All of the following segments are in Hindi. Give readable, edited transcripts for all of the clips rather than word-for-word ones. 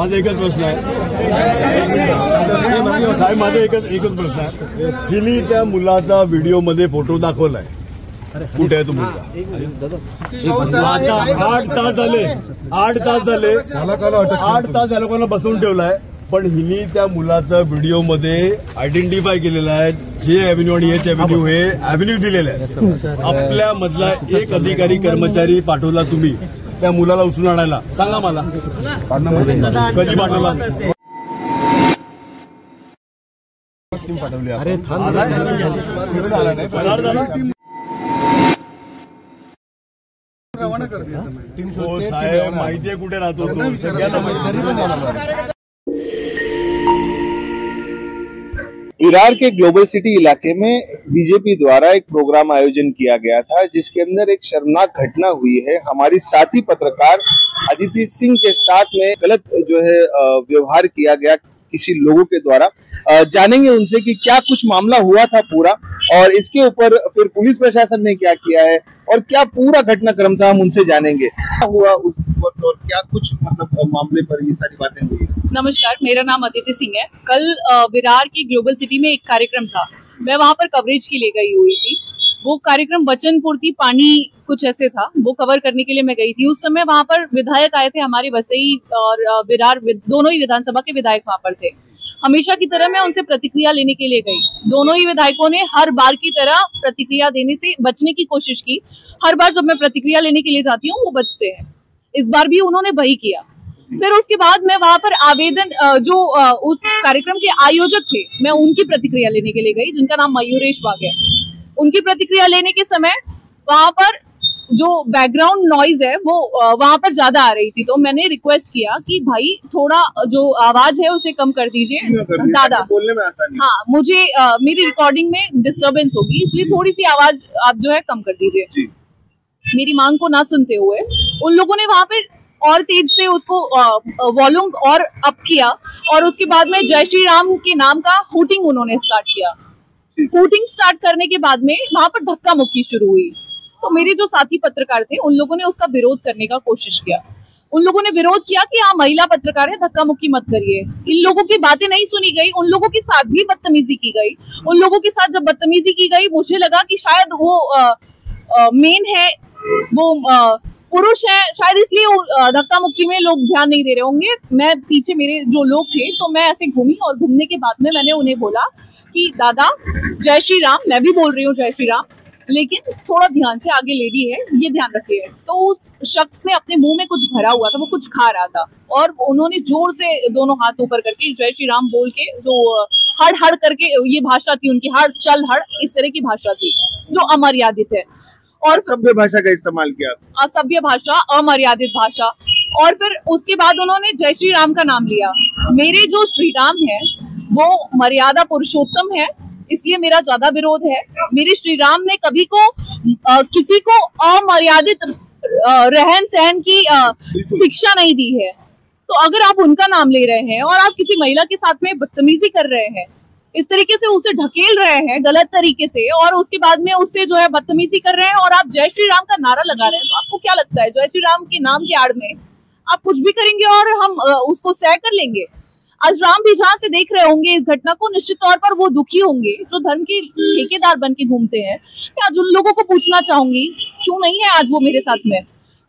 माझा एकच प्रश्न आहे साहेब, माझा एकच प्रश्न आहे. हिने त्या मुलाचा व्हिडिओमध्ये फोटो दाखवलाय, कुठे आहे तो मुलगा? आता 8 तास झाले, 8 तास झाले कोणाला बसवून ठेवलाय, पण हिने त्या मुलाचा व्हिडिओमध्ये आयडेंटिफाय केलेला आहे. जे अव्हेन्यू आणि एच अव्हेन्यू हे अव्हेन्यू दिलेले आहे. आपल्या मधला एक अधिकारी कर्मचारी पाठवला तुम्ही त्या मुलाला उचलून आणायला, सांगा मला कधी पाठवला? अरे साहेब माहितीये कुठे राहतो तो, सगळ्यांना माहिती. विरार के ग्लोबल सिटी इलाके में बीजेपी द्वारा एक प्रोग्राम आयोजन किया गया था, जिसके अंदर एक शर्मनाक घटना हुई है. हमारी साथी पत्रकार अदिति सिंह के साथ में गलत जो है व्यवहार किया गया किसी लोगों के द्वारा. जानेंगे उनसे कि क्या कुछ मामला हुआ था पूरा, और इसके ऊपर फिर पुलिस प्रशासन ने क्या किया है और क्या पूरा घटनाक्रम था, हम उनसे जानेंगे क्या हुआ उस वक्त और क्या कुछ मतलब मामले पर ये सारी बातें हुई. नमस्कार, मेरा नाम अदिति सिंह है. कल विरार की ग्लोबल सिटी में एक कार्यक्रम था, मैं वहां पर कवरेज के लिए गई हुई थी. वो कार्यक्रम वचन पूर्ति पानी कुछ ऐसे था, वो कवर करने के लिए मैं गई थी. उस समय वहां पर विधायक आए थे, हमारे वसई और विरार दोनों ही विधानसभा के विधायक वहां पर थे. हमेशा की तरह मैं उनसे प्रतिक्रिया लेने के लिए गई. दोनों ही विधायकों ने हर बार की तरह प्रतिक्रिया देने से बचने की कोशिश की. हर बार जब मैं प्रतिक्रिया लेने के लिए जाती हूँ वो बचते हैं. इस बार भी उन्होंने वही किया. फिर उसके बाद मैं वहां पर आवेदन जो उस कार्यक्रम के आयोजक थे, मैं उनकी प्रतिक्रिया लेने के लिए गई, जिनका नाम मयूरेश वाघ है. उनकी प्रतिक्रिया लेने के समय वहां पर जो बैकग्राउंड नॉइज है वो वहां पर ज्यादा आ रही थी, तो मैंने रिक्वेस्ट किया कि भाई थोड़ा जो आवाज है उसे कम कर दीजिए दादा, बोलने में आसानी. हाँ, मुझे मेरी रिकॉर्डिंग में डिस्टर्बेंस होगी, इसलिए थोड़ी सी आवाज आप जो है कम कर दीजिए. मेरी मांग को ना सुनते हुए उन लोगों ने वहां पे और तेज से उसको वॉल्यूम और अप किया, और उसके बाद में जय श्री राम के नाम का हूटिंग उन्होंने स्टार्ट किया. हूटिंग स्टार्ट करने के बाद में वहां पर धक्का मुक्की शुरू हुई. तो मेरे जो साथी पत्रकार थे उन लोगों ने उसका विरोध करने का कोशिश किया. उन लोगों ने विरोध किया कि हाँ, महिला पत्रकार है, धक्का मुक्की मत करिए. इन लोगों की बातें नहीं सुनी गई, उन लोगों के साथ भी बदतमीजी की गई. उन लोगों के साथ जब बदतमीजी की गई, मुझे लगा कि शायद वो मेन है, वो पुरुष है, शायद इसलिए धक्का मुक्की में लोग ध्यान नहीं दे रहे होंगे. मैं पीछे मेरे जो लोग थे, तो मैं ऐसे घूमी, और घूमने के बाद में मैंने उन्हें बोला कि दादा जय श्री राम, मैं भी बोल रही हूँ जय श्री राम, लेकिन थोड़ा ध्यान से, आगे लेडी है, ये ध्यान रखिए. तो उस शख्स ने अपने मुंह में कुछ भरा हुआ था, वो कुछ खा रहा था, और उन्होंने जोर से दोनों हाथ ऊपर करके जय श्री राम बोल के, जो हड़ हड़ करके ये भाषा थी उनकी, हड़ चल हड़, इस तरह की भाषा थी जो अमर्यादित है. और सभ्य भाषा का इस्तेमाल किया, असभ्य भाषा, अमर्यादित भाषा. और फिर उसके बाद उन्होंने जय श्री राम का नाम लिया. मेरे जो श्री राम है वो मर्यादा पुरुषोत्तम है, इसलिए मेरा ज्यादा विरोध है. मेरे श्री राम ने कभी को किसी को अमर्यादित रहन सहन की शिक्षा नहीं दी है. तो अगर आप उनका नाम ले रहे हैं और आप किसी महिला के साथ में बदतमीजी कर रहे हैं, इस तरीके से उसे ढकेल रहे हैं गलत तरीके से, और उसके बाद में उससे जो है बदतमीजी कर रहे हैं, और आप जय श्री राम का नारा लगा रहे हैं, तो आपको क्या लगता है जय श्री राम के नाम के आड़ में आप कुछ भी करेंगे और हम उसको सह कर लेंगे? आज राम भी जहां से देख रहे होंगे इस घटना को, निश्चित तौर पर वो दुखी होंगे, जो धर्म के ठेकेदार बन के घूमते हैं. मैं आज उन लोगों को पूछना चाहूंगी, क्यों नहीं है आज वो मेरे साथ में,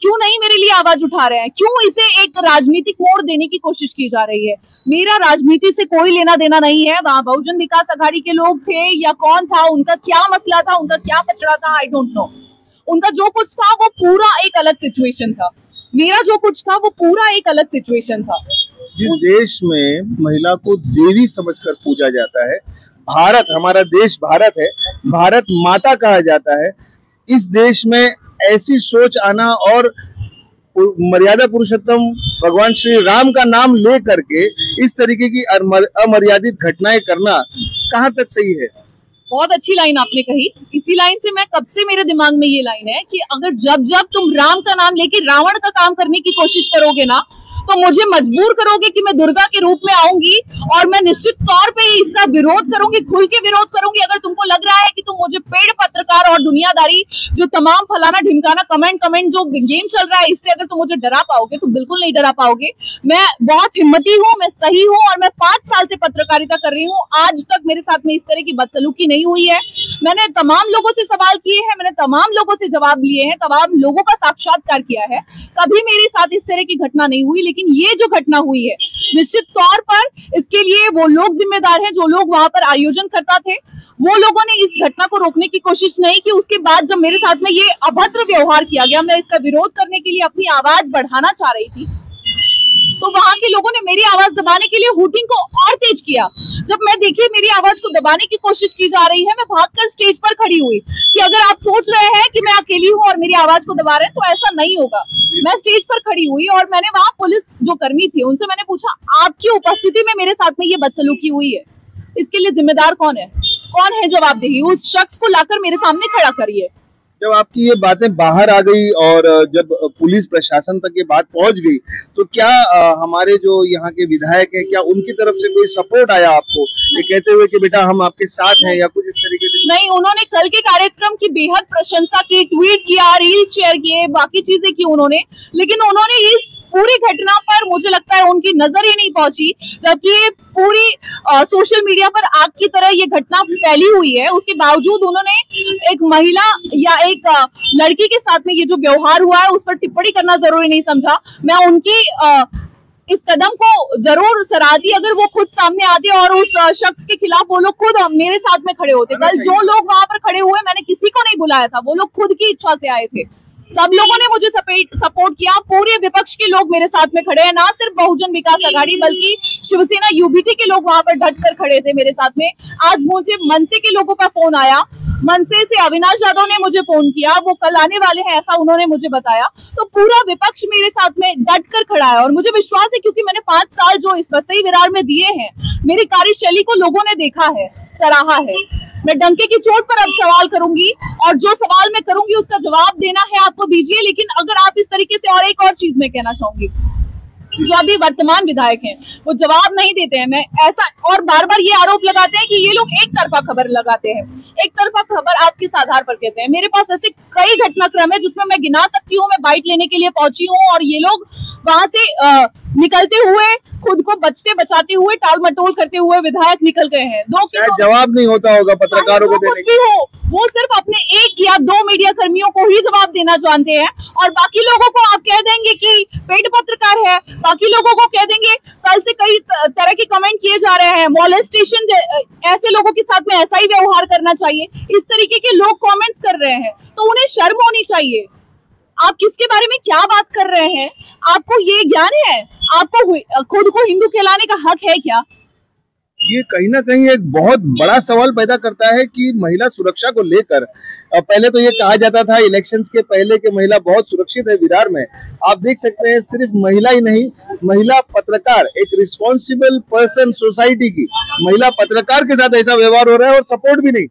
क्यों नहीं मेरे लिए आवाज उठा रहे हैं, क्यों इसे एक राजनीतिक मोड़ देने की कोशिश की जा रही है? मेरा राजनीति से कोई लेना देना नहीं है. वहां बहुजन विकास आघाड़ी के लोग थे या कौन था, उनका क्या मसला था, उनका क्या कचरा था, आई डोंट नो. उनका जो कुछ था वो पूरा एक अलग सिचुएशन था. मेरा जो कुछ था वो पूरा एक अलग सिचुएशन था. जिस देश में महिला को देवी समझकर पूजा जाता है, भारत, हमारा देश भारत है, भारत माता कहा जाता है, इस देश में ऐसी सोच आना और मर्यादा पुरुषोत्तम भगवान श्री राम का नाम ले करके इस तरीके की अमर्यादित घटनाएं करना कहां तक सही है? बहुत अच्छी लाइन आपने कही। इसी लाइन से मैं कब से मेरे दिमाग में ये लाइन है कि अगर जब जब तुम राम का नाम लेके रावण का काम करने की कोशिश करोगे ना, तो मुझे मजबूर करोगे कि मैं दुर्गा के रूप में आऊंगी और मैं निश्चित तौर पे इसका विरोध करूंगी, खुल के विरोध करूंगी। अगर तुमको लग रहा है कि तुम मुझे पेड़ पत्रकार और दुनियादारी जो तमाम फलाना ढिमकाना कमेंट जो गेम चल रहा है, इससे अगर तुम मुझे डरा पाओगे तो बिल्कुल नहीं डरा पाओगे। मैं बहुत हिम्मती हूँ, मैं सही हूँ और मैं 5 साल से पत्रकारिता कर रही हूँ। आज तक मेरे साथ में इस तरह की बदसलूकी नहीं हुई है। मैंने तमाम लोगों से सवाल किए हैं, मैंने तमाम लोगों से जवाब लिए हैं, तमाम लोगों का साक्षात्कार किया है, कभी मेरे साथ इस तरह की घटना नहीं हुई। लेकिन ये जो घटना हुई है, निश्चित तौर पर इसके लिए वो लोग जिम्मेदार हैं जो लोग वहां पर आयोजन करता थे। वो लोगों ने इस घटना को रोकने की कोशिश नहीं की। उसके बाद जब मेरे साथ में ये अभद्र व्यवहार किया गया, मैं इसका विरोध करने के लिए अपनी आवाज बढ़ाना चाह रही थी, तो वहां के लोगों ने मेरी आवाज दबाने के लिए हूटिंग को और तेज किया। जब मैं देखी मेरी आवाज को दबाने की कोशिश की जा रही है, मैं भागकर स्टेज पर खड़ी हुई कि अगर आप सोच रहे हैं कि मैं अकेली हूं और मेरी आवाज को दबा रहे हैं तो ऐसा नहीं होगा। मैं स्टेज पर खड़ी हुई और मैंने वहां पुलिस जो कर्मी थे उनसे मैंने पूछा, आपकी उपस्थिति में मेरे साथ में ये बदसलूकी हुई है, इसके लिए जिम्मेदार कौन है? कौन है जवाबदेही? उस शख्स को लाकर मेरे सामने खड़ा करिए। जब आपकी ये बातें बाहर आ गई और जब पुलिस प्रशासन तक ये बात पहुंच गई, तो क्या हमारे जो यहाँ के विधायक हैं, क्या उनकी तरफ से कोई सपोर्ट आया आपको, ये कहते हुए कि बेटा हम आपके साथ हैं, या कुछ इस तरीके से? नहीं, उन्होंने कल के कार्यक्रम की बेहद प्रशंसा की, ट्वीट किया, रील्स शेयर किए, बाकी चीजें की उन्होंने, लेकिन उन्होंने इस पूरी घटना पर मुझे लगता है उनकी नजर ही नहीं पहुंची। जबकि पूरी सोशल मीडिया पर आग की तरह ये घटना फैली हुई है, उसके बावजूद उन्होंने एक महिला या एक लड़की के साथ में ये जो व्यवहार हुआ है उस पर टिप्पणी करना जरूरी नहीं समझा। मैं उनकी इस कदम को जरूर सराहती अगर वो खुद सामने आते और उस शख्स के खिलाफ वो लोग खुद मेरे साथ में खड़े होते। कल जो लोग वहां पर खड़े हुए, मैंने किसी को नहीं बुलाया था, वो लोग खुद की इच्छा से आए थे। सब लोगों ने मुझे सपोर्ट किया, पूरे विपक्ष के लोग मेरे साथ में खड़े हैं, ना सिर्फ बहुजन विकास आघाड़ी बल्कि शिवसेना यूबीटी के लोग वहां पर डट कर खड़े थे मेरे साथ में। आज मुझे मनसे के लोगों का फोन आया, मनसे से अविनाश यादव ने मुझे फोन किया, वो कल आने वाले हैं ऐसा उन्होंने मुझे बताया। तो पूरा विपक्ष मेरे साथ में डट कर खड़ा है और मुझे विश्वास है क्योंकि मैंने 5 साल जो इस वसई विरार में दिए हैं, मेरी कार्यशैली को लोगों ने देखा है, सराहा है। मैं डंके की चोट पर अब सवाल करूंगी और जो सवाल मैं करूंगी उसका जवाब देना है आपको दीजिए। लेकिन अगर आप इस तरीके से, और एक और चीज मैं कहना चाहूंगी, जो अभी वर्तमान विधायक हैं वो जवाब नहीं देते हैं, मैं ऐसा और बार बार ये आरोप लगाते हैं कि ये लोग एक तरफा खबर लगाते हैं, एक तरफा खबर आप किस आधार पर कहते हैं? मेरे पास ऐसे कई घटनाक्रम है जिसमें मैं गिना सकती हूँ, मैं बाइट लेने के लिए पहुंची हूँ और ये लोग वहां से निकलते हुए, खुद को बचते बचाते हुए, टाल मटोल करते हुए विधायक निकल गए हैं। जवाब नहीं होता होगा पत्रकारों को देने भी हो, वो सिर्फ अपने 1 या 2 मीडिया कर्मियों को ही जवाब देना जानते हैं और बाकी लोगों को आप कह देंगे कि पेड पत्रकार है, बाकी लोगों को कह देंगे, कल से कई तरह के कमेंट किए जा रहे हैं, मॉलेस्टेशन, ऐसे लोगों के साथ में ऐसा ही व्यवहार करना चाहिए, इस तरीके के लोग कमेंट्स कर रहे हैं, तो उन्हें शर्म होनी चाहिए। आप किसके बारे में क्या बात कर रहे हैं? आपको ये ज्ञान है? आपको खुद को हिंदू कहलाने का हक है क्या? ये कहीं ना कहीं एक बहुत बड़ा सवाल पैदा करता है कि महिला सुरक्षा को लेकर पहले तो ये कहा जाता था इलेक्शंस के पहले कि महिला बहुत सुरक्षित है विरार में। आप देख सकते हैं सिर्फ महिला ही नहीं, महिला पत्रकार, एक रिस्पॉन्सिबल पर्सन सोसाइटी की महिला पत्रकार के साथ ऐसा व्यवहार हो रहा है और सपोर्ट भी नहीं।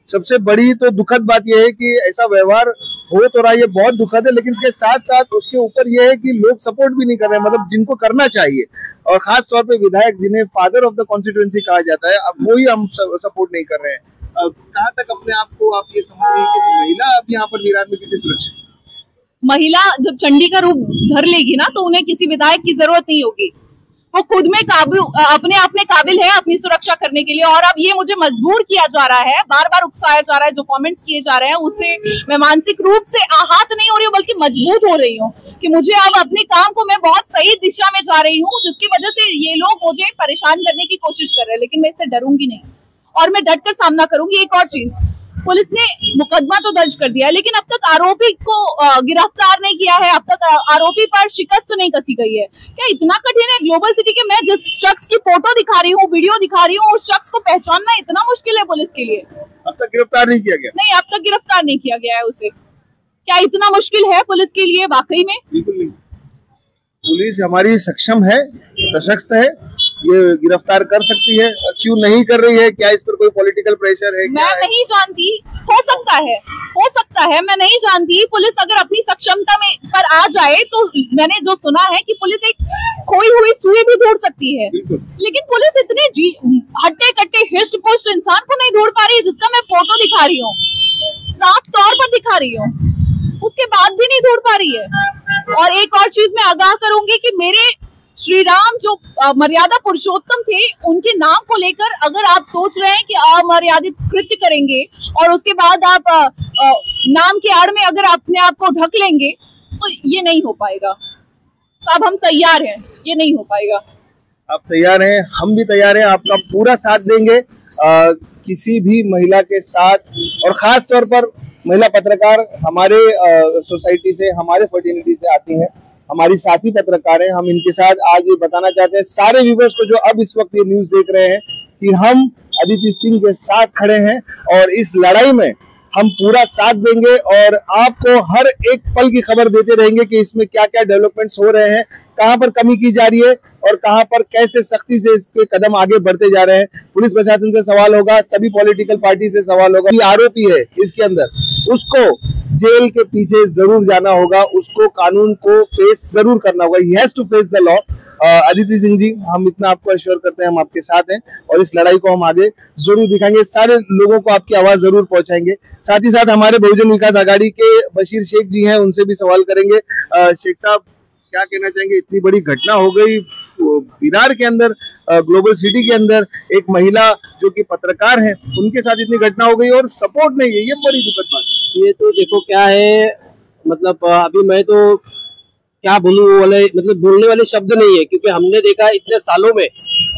सबसे बड़ी तो दुखद बात यह है कि ऐसा व्यवहार हो तो रहा है, ये बहुत दुखद है, लेकिन इसके साथ साथ उसके ऊपर यह है कि लोग सपोर्ट भी नहीं कर रहे हैं, मतलब जिनको करना चाहिए, और खास तौर पे विधायक जिन्हें फादर ऑफ द कॉन्स्टिट्यूएंसी कहा जाता है, अब वही हम सपोर्ट नहीं कर रहे हैं। कहाँ तक अपने आप को आप ये समझ रहे हैं कि महिला अब यहाँ पर विरार में कितनी सुरक्षित? महिला जब चंडी का रूप धर लेगी ना तो उन्हें किसी विधायक की जरूरत नहीं होगी, वो खुद में अपने आप में काबिल है अपनी सुरक्षा करने के लिए। और अब ये मुझे मजबूर किया जा रहा है, बार बार उकसाया जा रहा है, जो कमेंट्स किए जा रहे हैं उससे मैं मानसिक रूप से आहत नहीं हो रही हूँ बल्कि मजबूत हो रही हूँ कि मुझे अब अपने काम को, मैं बहुत सही दिशा में जा रही हूँ, जिसकी वजह से ये लोग मुझे परेशान करने की कोशिश कर रहे हैं, लेकिन मैं इससे डरूंगी नहीं और मैं डट कर सामना करूंगी। एक और चीज, पुलिस ने मुकदमा तो दर्ज कर दिया है लेकिन अब तक आरोपी को गिरफ्तार नहीं किया है, अब तक आरोपी पर शिकस्त नहीं कसी गई है। क्या इतना कठिन है ग्लोबल सिटी के? मैं जिस शख्स की फोटो दिखा रही हूँ, वीडियो दिखा रही हूँ, उस शख्स को पहचानना इतना मुश्किल है पुलिस के लिए? अब तक गिरफ्तार नहीं किया गया? नहीं, अब तक गिरफ्तार नहीं किया गया है उसे। क्या इतना मुश्किल है पुलिस के लिए? वाकई में बिल्कुल नहीं। पुलिस हमारी सक्षम है, सशक्त है, ये गिरफ्तार कर सकती है, क्यों नहीं कर रही है? क्या इस पर कोई पॉलिटिकल प्रेशर है? मैं नहीं जानती, हो सकता है, मैं नहीं जानती। पुलिस अगर अपनी सक्षमता में पर आ जाए तो मैंने जो सुना है कि पुलिस एक खोई हुई सुई भी ढूंढ सकती है, लेकिन पुलिस इतने हट्टे कट्टे हिस्ट पुस्ट इंसान को नहीं ढूंढ पा रही है, जिसका मैं फोटो दिखा रही हूँ, साफ तौर पर दिखा रही हूँ, उसके बाद भी नहीं ढूंढ पा रही है। और एक और चीज मैं आगाह करूंगी कि मेरे श्री राम जो मर्यादा पुरुषोत्तम थे, उनके नाम को लेकर अगर आप सोच रहे हैं कि अमर्यादित कृत्य करेंगे और उसके बाद आप नाम के आड़ में अगर अपने आप को ढक लेंगे तो ये नहीं हो पाएगा। साहब हम तैयार हैं, ये नहीं हो पाएगा। आप तैयार हैं, हम भी तैयार हैं, आपका पूरा साथ देंगे किसी भी महिला के साथ, और खास तौर पर महिला पत्रकार हमारे सोसाइटी से, हमारे फर्टिलिटी से आती हैं, हमारी साथी पत्रकार हैं। हम इनके साथ आज ये बताना चाहते हैं सारे व्यूवर्स को जो अब इस वक्त ये न्यूज देख रहे हैं कि हम अदिति सिंह के साथ खड़े हैं और इस लड़ाई में हम पूरा साथ देंगे और आपको हर एक पल की खबर देते रहेंगे कि इसमें क्या क्या डेवलपमेंट्स हो रहे हैं, कहां पर कमी की जा रही है और कहां पर कैसे सख्ती से इसके कदम आगे बढ़ते जा रहे हैं। पुलिस प्रशासन से सवाल होगा, सभी पॉलिटिकल पार्टी से सवाल होगा। जो आरोपी है इसके अंदर, उसको जेल के पीछे जरूर जाना होगा, उसको कानून को फेस जरूर करना होगा। He has to face the law. Aditi Singh ji, हम इतना आपको एश्योर करते हैं, हम आपके साथ हैं और इस लड़ाई को हम आगे जरूर दिखाएंगे, सारे लोगों को आपकी आवाज जरूर पहुंचाएंगे। साथ ही साथ हमारे बहुजन विकास आघाड़ी के बशीर शेख जी हैं, उनसे भी सवाल करेंगे। शेख साहब, क्या कहना चाहेंगे? इतनी बड़ी घटना हो गई विरार के अंदर, ग्लोबल सिटी के अंदर, एक महिला जो कि पत्रकार है, उनके साथ इतनी घटना हो गई और सपोर्ट नहीं है, ये बड़ी दुखद बात है। ये तो देखो क्या है, मतलब अभी मैं तो क्या बोलूं वाले, मतलब बोलने वाले शब्द नहीं है, क्योंकि हमने देखा इतने सालों में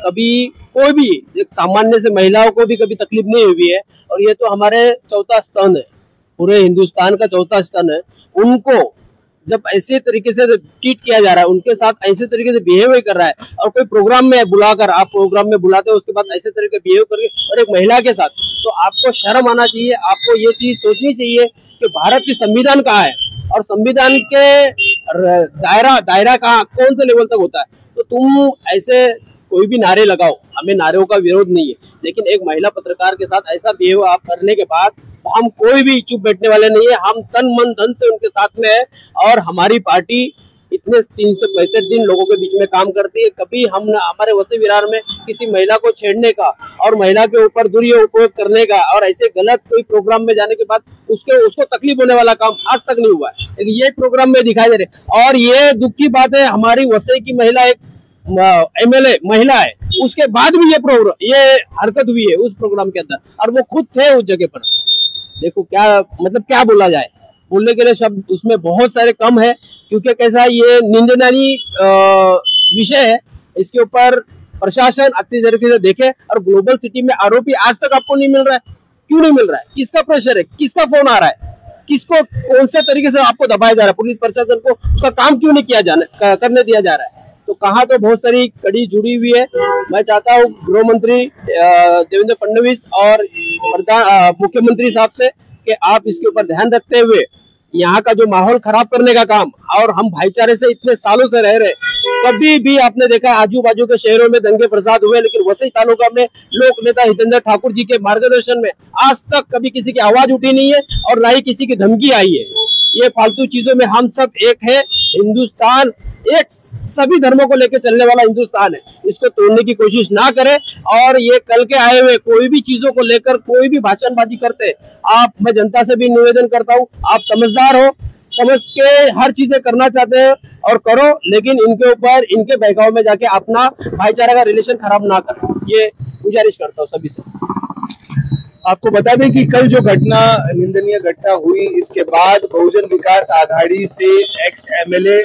कभी कोई भी एक सामान्य से महिलाओं को भी कभी तकलीफ नहीं हुई है, और ये तो हमारे चौथा स्तन है, पूरे हिंदुस्तान का चौथा स्तन है। उनको जब ऐसे तरीके से ट्रीट किया जा रहा है, उनके साथ ऐसे तरीके से बिहेव कर रहा है, और कोई प्रोग्राम में बुलाकर, आप प्रोग्राम में बुलाते हो उसके बाद ऐसे तरीके बिहेव करके, और एक महिला के साथ, तो आपको शर्म आना चाहिए। आपको ये चीज सोचनी चाहिए कि भारत की संविधान कहाँ है और संविधान के दायरा कहाँ, कौन से लेवल तक होता है। तो तुम ऐसे कोई भी नारे लगाओ, हमें नारों का विरोध नहीं है, लेकिन एक महिला पत्रकार के साथ ऐसा बिहेव आप करने के बाद हम कोई भी चुप बैठने वाले नहीं है। हम तन मन धन से उनके साथ में है, और हमारी पार्टी इतने 365 दिन लोगों के बीच में काम करती है। कभी हम हमारे वसी विरार में किसी महिला को छेड़ने का और महिला के ऊपर दुरुपयोग करने का और ऐसे गलत कोई प्रोग्राम में जाने के बाद उसको तकलीफ होने वाला काम आज तक नहीं हुआ है, लेकिन ये प्रोग्राम में दिखाई दे रहे। और ये दुख की बात है, हमारी वसई की महिला एक MLA महिला है, उसके बाद भी ये हरकत हुई है उस प्रोग्राम के अंदर, और वो खुद थे उस जगह पर। देखो क्या मतलब, क्या बोला जाए, बोलने के लिए शब्द उसमें बहुत सारे कम है, क्योंकि कैसा ये निंदनीय विषय है। इसके ऊपर प्रशासन अच्छी तरीके से देखे, और ग्लोबल सिटी में आरोपी आज तक आपको नहीं मिल रहा है। क्यों नहीं मिल रहा है? किसका प्रेशर है? किसका फोन आ रहा है? किसको कौन से तरीके से आपको दबाया जा रहा है? पुलिस प्रशासन को उसका काम क्यों नहीं करने दिया जा रहा है? तो कहाँ तो बहुत सारी कड़ी जुड़ी हुई है। मैं चाहता हूँ गृह मंत्री देवेंद्र फडणवीस और मुख्यमंत्री साहब से कि आप इसके ऊपर ध्यान रखते हुए यहाँ का जो माहौल खराब करने का काम, और हम भाईचारे से इतने सालों से रह रहे, कभी भी आपने देखा आजू बाजू के शहरों में दंगे फसाद हुए, लेकिन वसई तालुका में लोक नेता हितेंद्र ठाकुर जी के मार्गदर्शन में आज तक कभी किसी की आवाज उठी नहीं है और ना ही किसी की धमकी आई है। ये फालतू चीजों में हम सब एक है। हिंदुस्तान एक सभी धर्मों को लेकर चलने वाला हिंदुस्तान है, इसको तोड़ने की कोशिश ना करें। और ये कल के आए हुए कोई भी चीजों को लेकर कोई भी भाषणबाजी करते, मैं जनता से भी निवेदन करता हूँ, आप समझदार हो, समझ के हर चीजें करना चाहते हैं और करो, लेकिन इनके ऊपर इनके बहकाव में जाके अपना भाईचारा का रिलेशन खराब ना करो, ये गुजारिश करता हूँ सभी से। आपको बता दें कि कल जो घटना, निंदनीय घटना हुई, इसके बाद बहुजन विकास आघाड़ी से एक्स MLA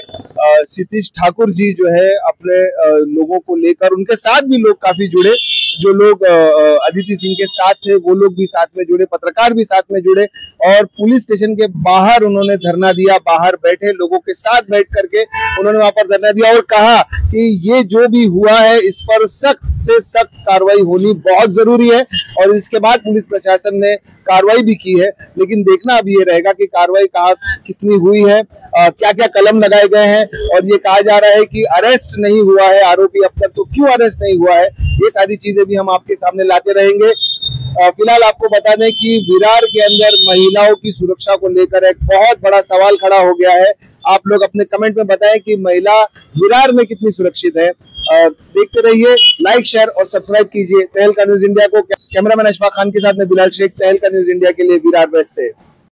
सतीश ठाकुर जी जो है अपने लोगों को लेकर, उनके साथ भी लोग काफी जुड़े, जो लोग अदिति सिंह के साथ थे वो लोग भी साथ में जुड़े, पत्रकार भी साथ में जुड़े और पुलिस स्टेशन के बाहर उन्होंने धरना दिया। बाहर बैठे लोगों के साथ बैठ करके उन्होंने वहां पर धरना दिया और कहा कि ये जो भी हुआ है इस पर सख्त से सख्त कार्रवाई होनी बहुत जरूरी है। और इसके बाद पुलिस प्रशासन ने कार्रवाई भी की है, लेकिन देखना अब ये रहेगा कि कार्रवाई कहाँ कितनी हुई है, क्या क्या कलम लगाए गए हैं। और ये कहा जा रहा है कि अरेस्ट नहीं हुआ है आरोपी अब तक, तो क्यों अरेस्ट नहीं हुआ है, ये सारी चीजें भी हम आपके सामने लाते रहेंगे। फिलहाल आपको बता दें कि विरार के अंदर महिलाओं की सुरक्षा को लेकर एक बहुत बड़ा सवाल खड़ा हो गया है। आप लोग अपने कमेंट में बताएं कि महिला विरार में कितनी सुरक्षित है। देखते रहिए, लाइक शेयर और सब्सक्राइब कीजिए तहलका न्यूज इंडिया को। कैमरामैन अशफाक खान के साथ में बिलाल शेख, तहलका न्यूज इंडिया के लिए विरार वेस्ट से।